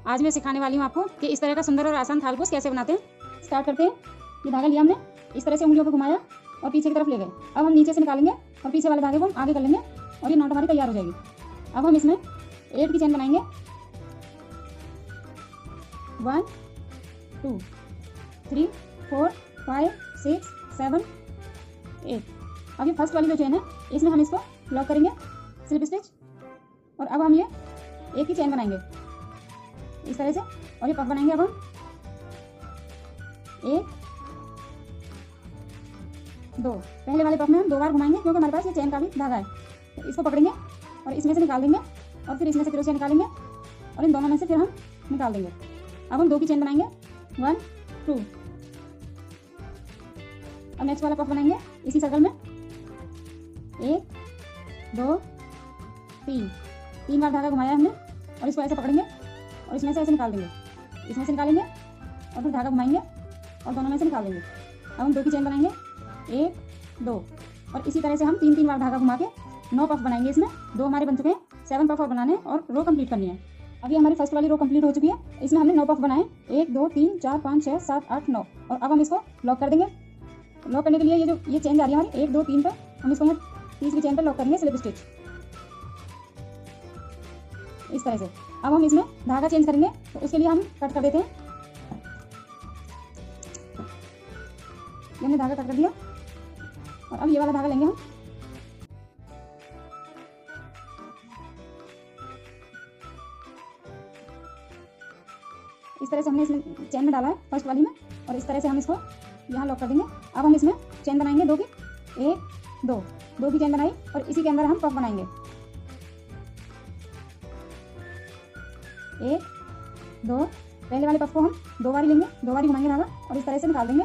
आज मैं सिखाने वाली हूँ आपको कि इस तरह का सुंदर और आसान थालपोश कैसे बनाते हैं। स्टार्ट करते हैं। ये धागा लिया हमने, इस तरह से उंगलियों को घुमाया और पीछे की तरफ ले गए। अब हम नीचे से निकालेंगे और पीछे वाले धागे को हम आगे कर लेंगे और ये नॉट हमारी तैयार हो जाएगी। अब हम इसमें 8 की चेन बनाएंगे। 1 2 3 4 5 6 7 8। अब ये फर्स्ट वाली जो चेन है इसमें हम इसको लॉक करेंगे स्लिप स्टिच, और अब हम ये 1 की चेन बनाएंगे इस तरह से, और ये पफ बनाएंगे। अब हम 1 2, पहले वाले पफ में हम 2 बार घुमाएंगे क्योंकि हमारे पास ये चेन का भी धागा है। तो इसको पकड़ेंगे और इसमें से निकाल देंगे और फिर इसमें से क्रोशिया निकालेंगे और इन दोनों में से फिर हम निकाल देंगे। अब हम 2 की चेन बनाएंगे 1 2। अब नेक्स्ट वाला पफ बनाएंगे इसी सर्कल में 1 2 3। 3 बार धागा घुमाया हमने और इसको ऐसे पकड़ेंगे और इसमें से ऐसे निकाल देंगे, इसमें से निकालेंगे और फिर धागा घुमाएंगे और दोनों में से निकाल देंगे। अब हम 2 की चेन बनाएंगे 1 2, और इसी तरह से हम 3 बार धागा घुमा के 9 पफ बनाएंगे। इसमें 2 हमारे बन चुके हैं, 7 पफ और बनाने और रो कंप्लीट करनी है। अभी हमारी फर्स्ट वाली रो कंप्लीट हो चुकी है। इसमें हमने 9 पफ बनाए 1 2 3 4 5 6 7 8 9, और अब हम इसको लॉक कर देंगे। लॉक करने के लिए ये चेन जा रही है हमारी 1 2 3 पर, हम इसको यहाँ तीसरी चेन पर लॉक करेंगे स्लिप स्टिच इस तरह से। अब हम इसमें धागा चेंज करेंगे तो उसके लिए हम कट कर देते हैं। ये हमने धागा कट कर दिया और अब ये वाला धागा लेंगे हम, इस तरह से हमने इसमें चेन में डाला है फर्स्ट वाली में, और इस तरह से हम इसको यहाँ लॉक कर देंगे। अब हम इसमें चेन बनाएंगे 2 की 1 2, 2 की चेन बनाई और इसी के अंदर हम पफ बनाएंगे 1 2। पहले वाले पफ को हम 2 बार लेंगे, 2 बार घुमाएंगे धागा और इस तरह से निकाल देंगे।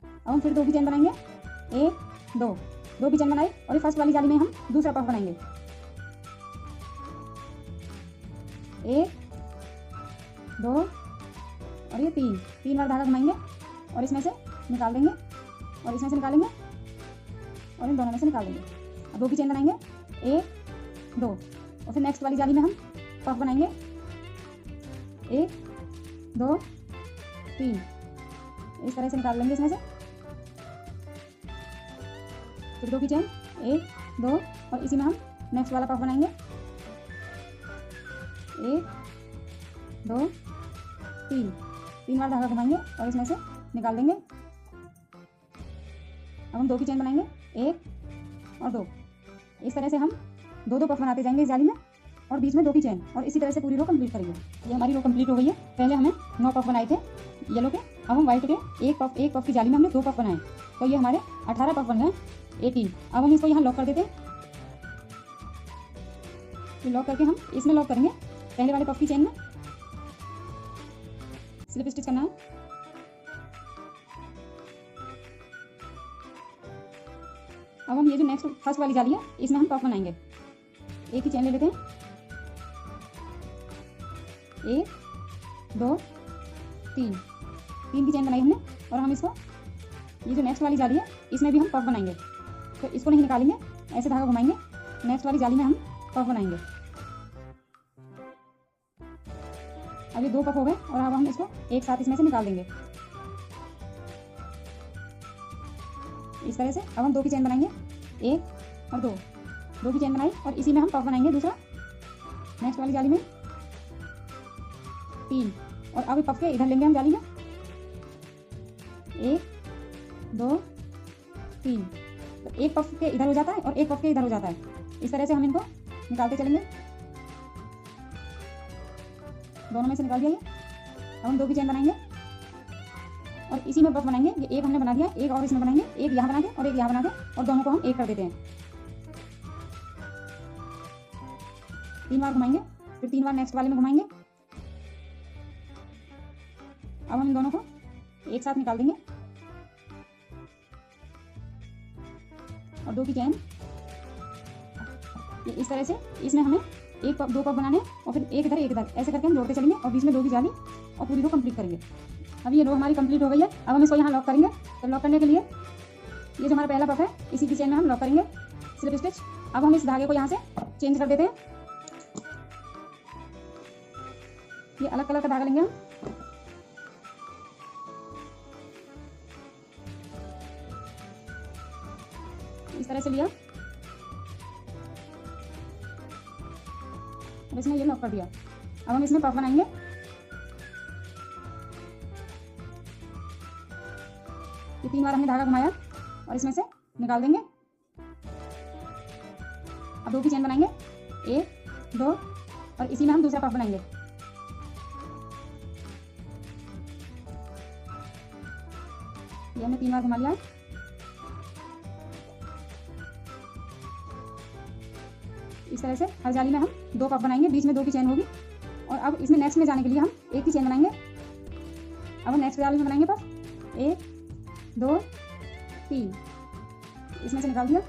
अब हम फिर 2 की चेन बनाएंगे 1 2, 2 की चेन बनाई और फर्स्ट वाली जाली में हम दूसरा पफ बनाएंगे 1 2 और ये 3 बार धागा घुमाएंगे और इसमें से निकाल देंगे और इसमें से निकालेंगे और इन दोनों में से निकाल देंगे। अब 2 की चेन बनाएंगे 1 2, और फिर नेक्स्ट वाली जाली में हम पफ बनाएंगे 1 2 3, इस तरह से निकाल लेंगे इसमें से। फिर 2 की चेन 1 2, और इसी में हम नेक्स्ट वाला पफ बनाएंगे 1 2 3 बार धागा घुमाएंगे और इसमें से निकाल देंगे। अब हम 2 की चेन बनाएंगे 1 और 2, इस तरह से हम 2 पफ बनाते जाएंगे इस जाली में और बीच में 2 की चेन, और इसी तरह से पूरी रो कंप्लीट करेंगे। ये हमारी रो कंप्लीट हो गई है। पहले हमें 9 पफ बनाए थे येलो के, अब हम व्हाइट के एक पफ की जाली में हमने 2 पफ बनाए, तो ये हमारे 18 पफ बन गए 18। अब हम इसको यहाँ लॉक कर देते हैं। तो लॉक करके हम इसमें लॉक करेंगे पहले वाले पफ की चेन में, स्लिप स्टिच करना है। अब हम ये जो नेक्स्ट फर्स्ट वाली जाली है इसमें हम पफ बनाएंगे। 1 की चेन ले लेते हैं 1 2 3 की चेन बनाई हमने, और हम इसको ये जो नेक्स्ट वाली जाली है इसमें भी हम पफ बनाएंगे। तो इसको नहीं निकालेंगे, ऐसे धागा घुमाएंगे, नेक्स्ट वाली जाली में हम पफ बनाएंगे। अब ये 2 पफ हो गए और अब हम इसको एक साथ इसमें से निकाल देंगे इस तरह से। अब हम 2 की चेन बनाएंगे 1 और 2 की चेन बनाई और इसी में हम पफ बनाएंगे दूसरा नेक्स्ट वाली जाली में 3, और अब पफ के इधर लेंगे हम जाली में 1 2 3। तो एक पफ के इधर हो जाता है और एक पफ के इधर हो जाता है, इस तरह से हम इनको निकालते चलेंगे। दोनों में से निकाल दिया ये। अब हम 2 की चेन बनाएंगे और इसी में पफ बनाएंगे। ये एक हमने बना दिया, एक और इसमें बनाएंगे, एक यहाँ बना दे और एक यहाँ बना दे, और दोनों को हम एक कर देते हैं। 3 बार घुमाएंगे, फिर 3 बार नेक्स्ट वाले में घुमाएंगे। अब हम इन दोनों को एक साथ निकाल देंगे और 2 की चेन ये इस तरह से, इसमें हमें 2 पफ बनाने और फिर एक इधर ऐसे करके हम जोड़ते चलेंगे और बीच में 2 की जाली और पूरी रो कंप्लीट करेंगे। अब ये रो हमारी कंप्लीट हो गई है। अब हम इसको यहाँ लॉक करेंगे। तो लॉक करने के लिए ये जो हमारा पहला पफ है इसी की चेन में हम लॉक करेंगे स्लिप स्टिच। अब हम इस धागे को यहाँ से चेंज कर देते हैं ये अलग कलर का धागा लेंगे हम। इस तरह से लिया और इसमें ये लॉक कर दिया। अब हम इसमें पफ बनाएंगे। ये 3 बार हमने धागा घुमाया और इसमें से निकाल देंगे। अब 2 की चेन बनाएंगे, 1 2 और इसी में हम दूसरा पफ बनाएंगे। ये हमने 3 बार घुमा लिया। इस तरह से हर जाली में हम 2 पफ बनाएंगे, बीच में 2 की चेन होगी। और अब इसमें नेक्स्ट में जाने के लिए हम 1 की चेन बनाएंगे। अब हम नेक्स्ट जाली में बनाएंगे पफ, 1 2 3, इसमें से निकाल दिया।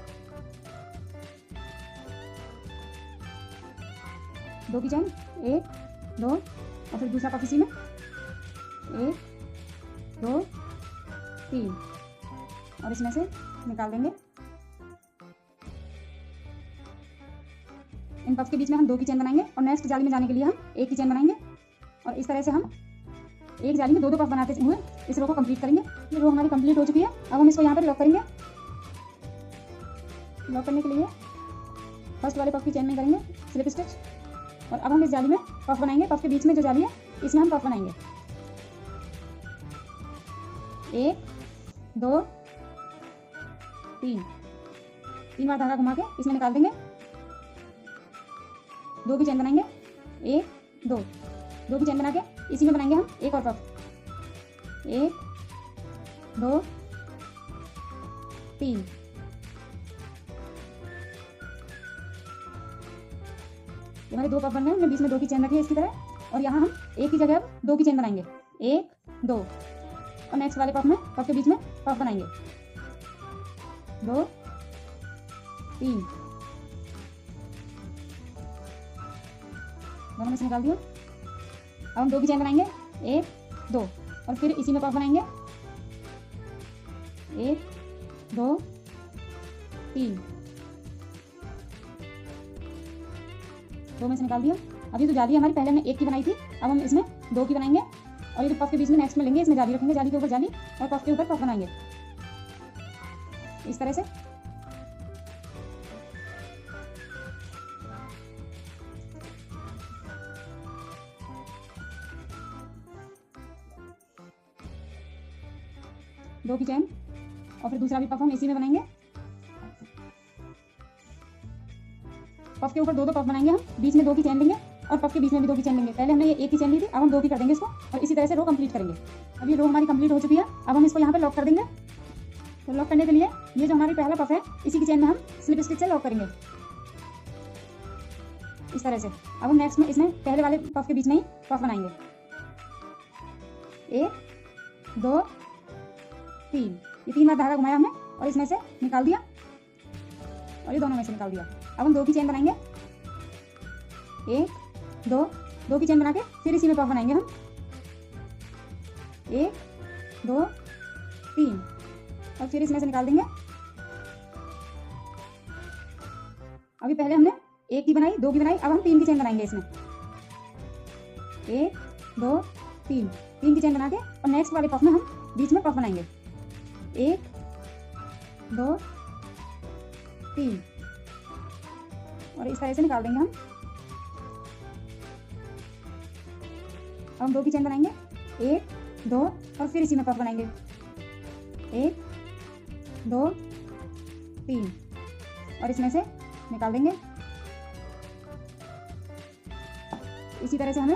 2 की चेन, 1 2 और फिर दूसरा पफ इसी में, 1 2 3 और इसमें से निकाल देंगे। इन पफ के बीच में हम 2 की चेन बनाएंगे और नेक्स्ट जाली में जाने के लिए हम 1 की चेन बनाएंगे। और इस तरह से हम एक जाली में 2 पफ बनाते हुए इस रो को कंप्लीट करेंगे। ये रो हमारी कंप्लीट हो चुकी है। अब हम इसको यहाँ पर लॉक करेंगे। लॉक करने के लिए फर्स्ट वाले पफ की चेन में करेंगे स्लिप स्टिच और अब हम इस जाली में पफ बनाएंगे। पफ के बीच में जो जाली है इसमें हम पफ बनाएंगे, 1 2 3 बार धागा घुमा के इसमें निकाल देंगे। 2 की चेन बनाएंगे, 1 2 की चेन बना के इसी में बनाएंगे हम एक और पफ, 1 2 3 ये हमारे 2 पफ बन गए। हमने बीच में 2 की चेन रखी है इसकी तरह और यहाँ हम 1 की जगह अब 2 की चेन बनाएंगे, 1 2 और नेक्स्ट वाले पफ में पफ के बीच में पफ बनाएंगे, 2 3 दोनों में से निकाल दिया। अब हम 2 की चेन बनाएंगे, 1 2 और फिर इसी में पफ बनाएंगे, 1 2 3 2 में से निकाल दिया। अब ये जो जाली हमारी पहले हमने 1 की बनाई थी, अब हम इसमें 2 की बनाएंगे और ये जो पफ के बीच में नेक्स्ट में लेंगे इसमें जाली रखेंगे, जाली के ऊपर जाली और पफ के ऊपर पफ बनाएंगे इस तरह से। दो की चेन और फिर दूसरा भी पफ हम इसी में बनाएंगे। पफ के ऊपर 2 पफ बनाएंगे हम, बीच में 2 की चेन लेंगे और पफ के बीच में भी 2 की चेन लेंगे। पहले हमने ये 1 की चेन ली थी, अब हम 2 की कर देंगे इसको और इसी तरह से रो कंप्लीट करेंगे। अब ये रो हमारी कंप्लीट हो चुकी है। अब हम इसको यहाँ पे लॉक कर देंगे। तो लॉक करने के लिए ये जो हमारी पहला पफ है इसी की चेन में हम स्लिप स्टिच से लॉक करेंगे इस तरह से। अब हम नेक्स्ट में इसमें पहले वाले पफ के बीच में ही पफ बनाएंगे, 1 2 3 ये 3 बार धागा घुमाया हमने और इसमें से निकाल दिया और ये दोनों में से निकाल दिया। अब हम 2 की चेन बनाएंगे, 1 2 की चेन बना के फिर इसी में पफ बनाएंगे हम, 1 2 3 और फिर इसमें से निकाल देंगे। अभी पहले हमने 1 की बनाई, 2 की बनाई, अब हम 3 की चेन बनाएंगे इसमें, 1 2 3 की चेन बना के और नेक्स्ट वाले पफ में हम बीच में पफ बनाएंगे, 1 2 3 और इस तरह से निकाल देंगे हम। अब हम 2 की चेन बनाएंगे, 1 2 और फिर इसी में पफ बनाएंगे, 1 2 3 और इसमें से निकाल देंगे। इसी तरह से हमें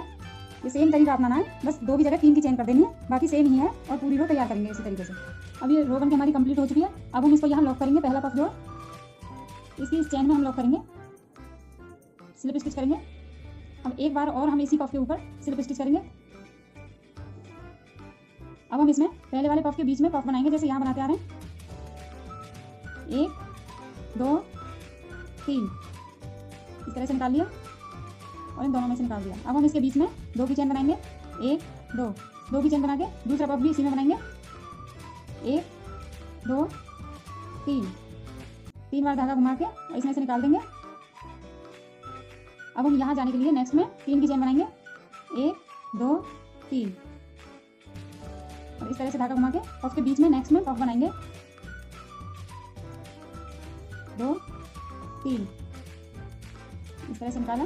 ये सेम तरीका अपनाना है, बस 2 की जगह 3 की चेन कर देनी है, बाकी सेम ही है और पूरी रो तैयार करेंगे इसी तरीके से। अब ये रो बन के हमारी कंप्लीट हो चुकी है। अब हम इसको यहाँ लॉक करेंगे। पहला पफ जो है इसकी इस चेन में हम लॉक करेंगे, स्लिप स्टिच करेंगे। अब एक बार और हम इसी पफ के ऊपर स्लिप स्टिच करेंगे। अब हम इसमें पहले वाले पफ के बीच में पफ बनाएंगे जैसे यहाँ बनाते आ रहे हैं, 1 2 3 इस तरह से निकाल लिया और इन दोनों में से निकाल दिया। अब हम इसके बीच में 2 की चेन बनाएंगे, 1 2 की चेन बना के दूसरा पफ भी इसी में बनाएंगे, 1 2 3 बार धागा घुमा के और इसमें से निकाल देंगे। अब हम यहाँ जाने के लिए नेक्स्ट में 3 की चेन बनाएंगे, 1 2 3 और इस तरह से धागा घुमा के पफ के बीच में नेक्स्ट में पफ बनाएंगे 2 3 इस तरह से निकाला।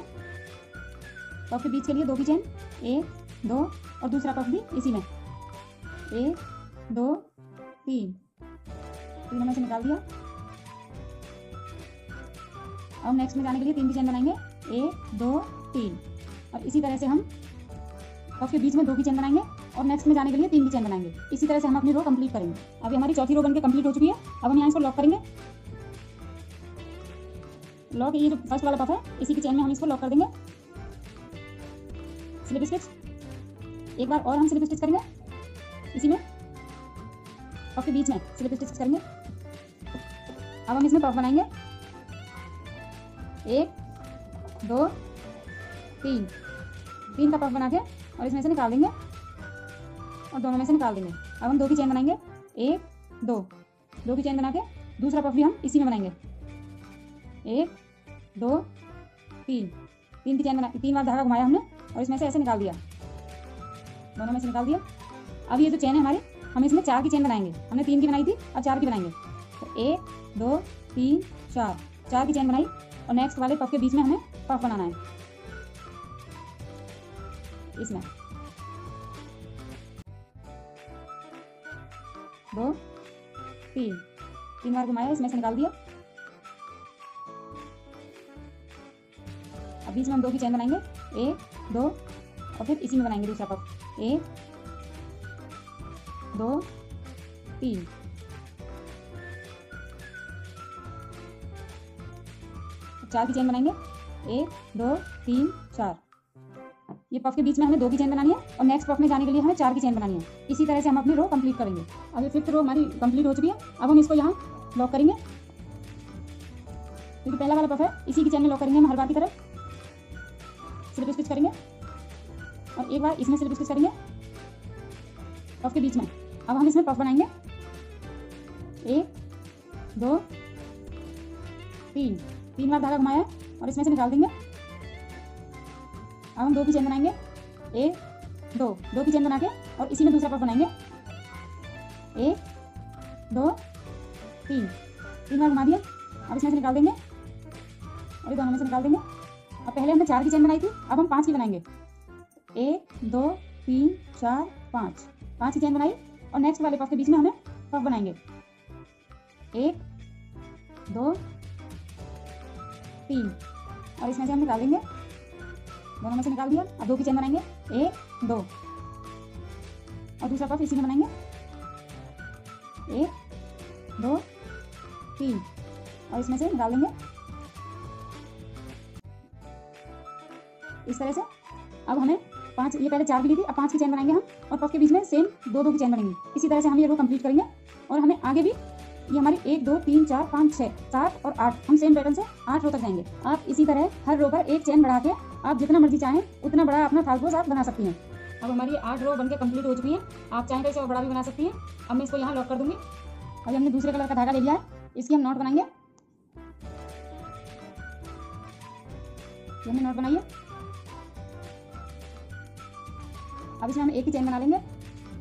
पफ के बीच के लिए 2 की चेन 1 2 और दूसरा पफ भी इसी में 1 2 3 तीनों में से निकाल दिया। अब नेक्स्ट में जाने के लिए 3 की चेन बनाएंगे 1 2 3 और इसी तरह से हम पफ के बीच में 2 की चेन बनाएंगे और नेक्स्ट में जाने के लिए 3 की चेन बनाएंगे। इसी तरह से हम अपनी रो कंप्लीट करेंगे। अभी हमारी चौथी रो बनके कंप्लीट हो चुकी है। अब हम यहाँ इसको लॉक करेंगे। लॉक, ये जो फर्स्ट वाला पफ है इसी की चेन में हम इसको लॉक कर देंगे। स्लिप स्टिच एक बार और हम स्लिप स्टिच करेंगे इसी में पफ के बीच में स्लिप स्टिच करेंगे। अब हम इसमें पफ बनाएंगे 1 2 3 3 का पफ बना के और इसमें से निकाल देंगे और दोनों में से निकाल देंगे। अब हम 2 की चेन बनाएंगे 1 2 की चेन बना के दूसरा पफ भी हम इसी में बनाएंगे 1 2 3 की चेन बना 3 बार धागा घुमाया हमने और इसमें से ऐसे निकाल दिया, दोनों में से निकाल दिया। अब ये जो चेन है हमारी, हम इसमें 4 की चेन बनाएंगे। हमने 3 की बनाई थी, अब 4 की बनाएंगे। तो 1 2 3 4 की चेन बनाई और नेक्स्ट वाले पफ के बीच में हमें पफ बनाना है इसमें 2 3 बार घुमाया, इसमें से निकाल दिया। अब बीच में हम 2 की चेन बनाएंगे 1 2 और फिर इसी में बनाएंगे दूसरा पफ 1 2 3 4 की चेन बनाएंगे 1 2 3 4। ये पफ के बीच में हमें 2 की चेन बनानी है और नेक्स्ट पफ में जाने के लिए हमें 4 की चेन बनानी है। इसी तरह से हम अपनी रो कंप्लीट करेंगे। अब ये 5th रो हमारी कंप्लीट हो चुकी है। अब हम इसको यहाँ लॉक करेंगे क्योंकि पहला वाला पफ है, इसी की चेन में लॉक करेंगे हम हर बार की तरह। स्लिप स्टिच करेंगे और एक बार इसमें स्लिप स्टिच करेंगे पफ के बीच में। अब हम इसमें पफ बनाएंगे 1 2 3 बार धागा घुमाया और इसमें से निकाल देंगे। अब हम 2 की चेन बनाएंगे 1 2 की चेन बना के और इसी में दूसरा पफ बनाएंगे 1 2 3 बार घुमा दिया। अब इसमें से निकाल देंगे और ये दोनों में से निकाल देंगे। अब पहले हमने 4 की चेन बनाई थी, अब हम 5 की बनाएंगे 1 2 3 4 5 की चेन बनाई और नेक्स्ट वाले पफ के बीच में हमें पफ बनाएंगे 1 2 3 और इसमें से हम निकाल देंगे, दोनों में से निकाल दिया। अब 2 की चेन बनाएंगे 1 2 और दूसरा पफ इसी में बनाएंगे 1 2 3 और इसमें से निकाल देंगे इस तरह से। अब हमें 5, ये पहले 4 की ली थी, अब 5 की चेन बनाएंगे हम और पफ के बीच में सेम 2 की चेन बनेंगी। इसी तरह से हम ये रो कंप्लीट करेंगे और हमें आगे भी ये हमारी 1 2 3 4 5 6 7 और 8 हम सेम पैटर्न से 8 रो तक जाएंगे। आप इसी तरह हर रो पर एक चेन बढ़ा के आप जितना मर्जी चाहें उतना बड़ा अपना फाल्गोस आप बना सकती हैं। अब हमारी 8 रो बनके कंप्लीट हो चुकी है। आप चाहें तो इसे और बड़ा भी बना सकती हैं। अब मैं इसको यहाँ लॉक कर दूंगी। अभी हमने दूसरे कलर का धागा ले लिया है, इसकी हम नॉट बनाएंगे। हमने नॉट बनाई है। अब इसमें हम 1 की चेन बना लेंगे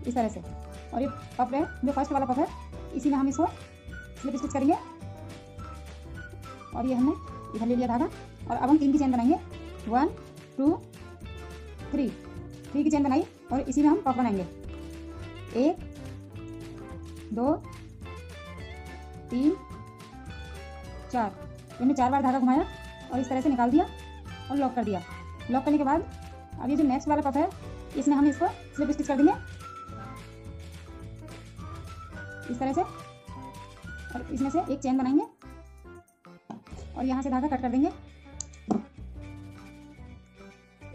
इस तरह से और ये पफ है जो फर्स्ट वाला पफ है, इसी में हम इसको स्लिप स्टिच करेंगे और ये हमने इधर ले लिया धागा और अब हम 3 की चेन बनाएंगे 1 2 3 की चेन बनाई और इसी में हम पफ बनाएंगे 1 2 3 4। हमने 4 बार धागा घुमाया और इस तरह से निकाल दिया और लॉक कर दिया। लॉक करने के बाद अब ये जो नेक्स्ट वाला पफ है इसमें हम इसको स्लिप स्टिच कर देंगे इस तरह से और इसमें से एक चेन बनाएंगे और यहाँ से धागा कट कर देंगे।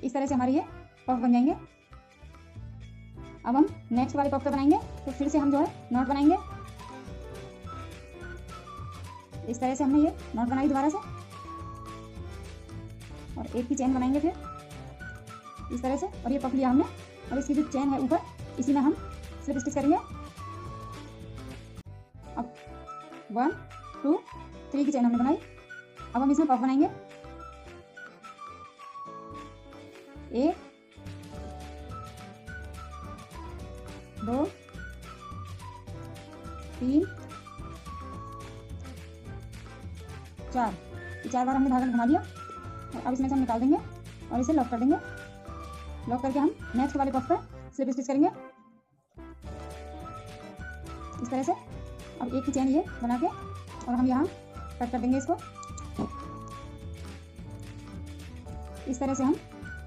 इस तरह से हमारे ये पफ बन जाएंगे। अब हम नेक्स्ट वाले पफ पे बनाएंगे तो फिर से हम जो है नॉट बनाएंगे। इस तरह से हमने ये नॉट बनाई दोबारा से और 1 की चेन बनाएंगे फिर इस तरह से और ये पफ लिया हमने और इसकी जो चेन है ऊपर इसी में हम स्लिप स्टिच करेंगे। अब 1 2 3 की चेन हमने बनाई। अब हम इसमें पफ बनाएंगे 1 2 3 4। ये 4 बार हमने धागा घुमा दिया और अब इसमें से हम निकाल देंगे और इसे लॉक कर देंगे। लॉक करके हम नेक्स्ट वाले पफ पे स्लिप स्टिच करेंगे इस तरह से। अब एक की चेन ये बना के और हम यहाँ कट कर देंगे इसको। इस तरह से हम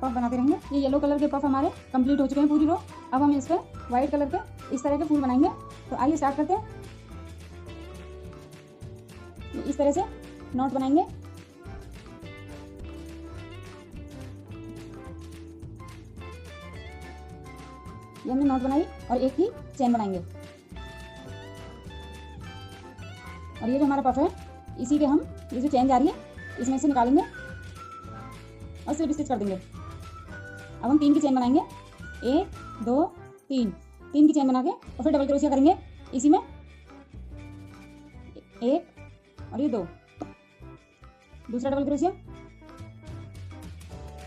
पफ बनाते रहेंगे। ये येलो कलर के पफ हमारे कंप्लीट हो चुके हैं पूरी रो। अब हम इस पे व्हाइट कलर के इस तरह के फूल बनाएंगे। तो आइए स्टार्ट करते हैं। इस तरह से नॉट बनाएंगे। ये हमने नॉट बनाई और एक ही चेन बनाएंगे और ये जो हमारा पफ है इसी के हम ये जो चेन जा रही है इसमें से निकालेंगे और स्लिप स्टिच कर देंगे। अब हम 3 की चेन बनाएंगे। 1 2 3 3 की चेन बना के और फिर डबल क्रोशिया करेंगे इसी में। 1 और ये 2, दूसरा डबल क्रोशिया,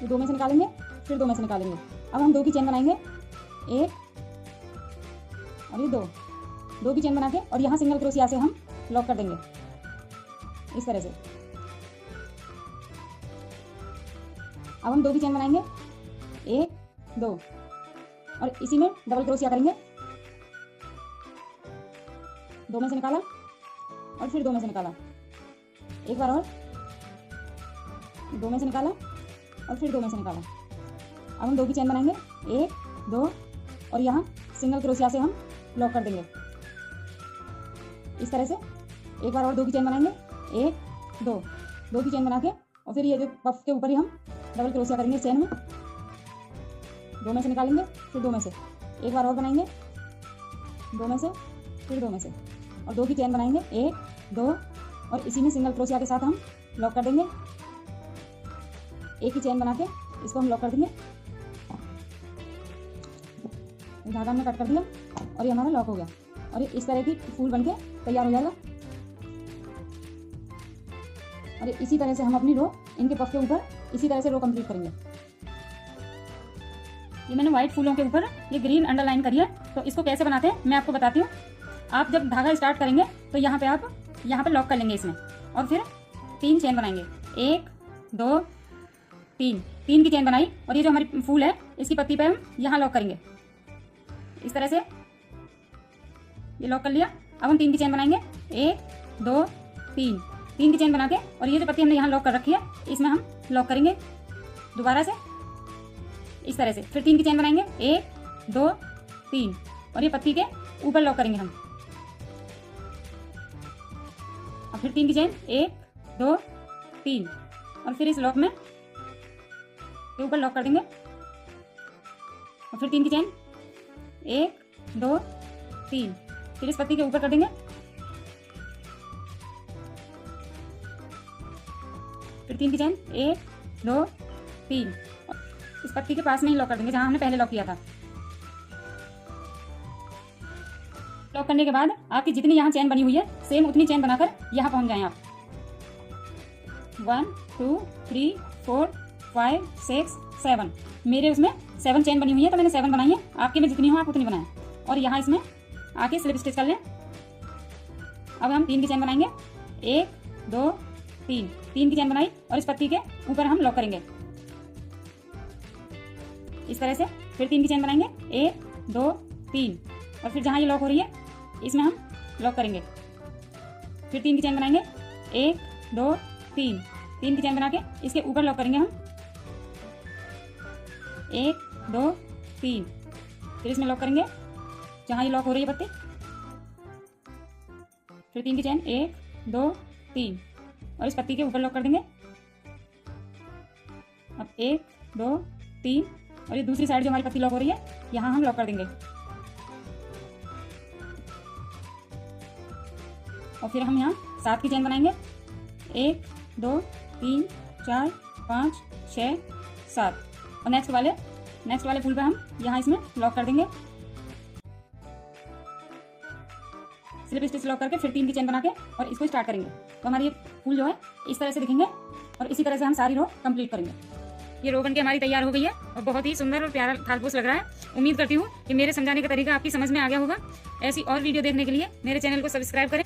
ये 2 में से निकालेंगे फिर 2 में से निकालेंगे। अब हम 2 की चेन बनाएंगे। 1 और ये 2 की चेन बना के और यहाँ सिंगल क्रोशिया से हम लॉक कर देंगे इस तरह से। अब हम 2 की चेन बनाएंगे। 1 2 और इसी में डबल क्रोशिया करेंगे। 2 में से निकाला और फिर 2 में से निकाला, एक बार और 2 में से निकाला और फिर 2 में से निकाला। अब हम 2 की चेन बनाएंगे। 1 2 और यहाँ सिंगल क्रोशिया से हम लॉक कर देंगे इस तरह से। एक बार और 2 की चेन बनाएंगे। 1 2 की चेन बना के और फिर ये जो पफ के ऊपर ही हम डबल क्रोशिया करेंगे चेन में। 2 में से निकालेंगे फिर 2 में से, एक बार और बनाएंगे 2 में से फिर 2 में से और 2 की चेन बनाएंगे। 1 2 और इसी में सिंगल क्रोशिया के साथ हम लॉक कर देंगे। एक ही चेन बना के इसको हम लॉक कर देंगे। धागा हमने कट कर दिया और ये हमारा लॉक हो गया और ये इस तरह की फूल बनके तैयार हो जाएगा। और इसी तरह से हम अपनी रो इनके पफ के ऊपर इसी तरह से रो कंप्लीट करेंगे। ये मैंने व्हाइट फूलों के ऊपर ये ग्रीन अंडरलाइन करी है। तो इसको कैसे बनाते हैं मैं आपको बताती हूँ। आप जब धागा स्टार्ट करेंगे तो यहाँ पे आप यहाँ पे लॉक कर लेंगे इसमें और फिर 3 चेन बनाएंगे। 1 2 3 की चेन बनाई और ये जो हमारी फूल है इसकी पत्ती पे हम यहाँ लॉक करेंगे इस तरह से। ये लॉक कर लिया। अब हम 3 की चेन बनाएंगे। 1 2 3 की चेन बना के और ये जो पत्ती हमने यहाँ लॉक कर रखी है इसमें हम लॉक करेंगे दोबारा से इस तरह से। फिर 3 की चेन बनाएंगे। 1 2 3 और ये पत्ती के ऊपर लॉक करेंगे हम। और फिर 3 की चेन। 1 2 3 और फिर इस लॉक में के ऊपर लॉक कर देंगे और फिर 3 की चेन। 1 2 3 फिर इस पत्ती के ऊपर कर देंगे। फिर 3 की चेन। 1 2 3 इस पत्ती के पास में ही लॉक कर देंगे जहां हमने पहले लॉक किया था। लॉक करने के बाद आपकी जितनी यहाँ चेन बनी हुई है सेम उतनी चेन बनाकर यहाँ पहुंच जाएं आप। 1 2 3 4 5 6 7 मेरे उसमें 7 चेन बनी हुई है तो मैंने 7 बनाई है। आपके में जितनी हो आप उतनी बनाएं और यहाँ इसमें आके स्लिप स्टिच कर लें। अब हम 3 की चेन बनाएंगे। 1 2 3 की चेन बनाई और इस पत्ती के ऊपर हम लॉक करेंगे इस तरह से। फिर 3 की चेन बनाएंगे। 1 2 3 और फिर जहाँ ये लॉक हो रही है इसमें हम लॉक करेंगे। फिर 3 की चेन बनाएंगे। 1 2 3 की चेन बना के इसके ऊपर लॉक करेंगे हम। 1 2 3 फिर इसमें लॉक करेंगे जहाँ ये लॉक हो रही है पत्ती। फिर 3 की चेन। 1 2 3 और इस पत्ती के ऊपर लॉक कर देंगे। अब 1 2 3 और ये दूसरी साइड जो हमारी पत्ती लॉक हो रही है यहाँ हम लॉक कर देंगे और फिर हम यहाँ 7 की चेन बनाएंगे। 1 2 3 4 5 6 7 और नेक्स्ट वाले फूल पे हम यहाँ इसमें लॉक कर देंगे स्लिप स्टिच लॉक करके। फिर 3 की चेन बना के और इसको स्टार्ट करेंगे तो हमारी ये फूल जो है इस तरह से दिखेंगे और इसी तरह से हम सारी रो कंप्लीट करेंगे। ये रो बन के हमारी तैयार हो गई है और बहुत ही सुंदर और प्यारा थालपोस लग रहा है। उम्मीद करती हूँ कि मेरे समझाने का तरीका आपकी समझ में आ गया होगा। ऐसी और वीडियो देखने के लिए मेरे चैनल को सब्सक्राइब करें।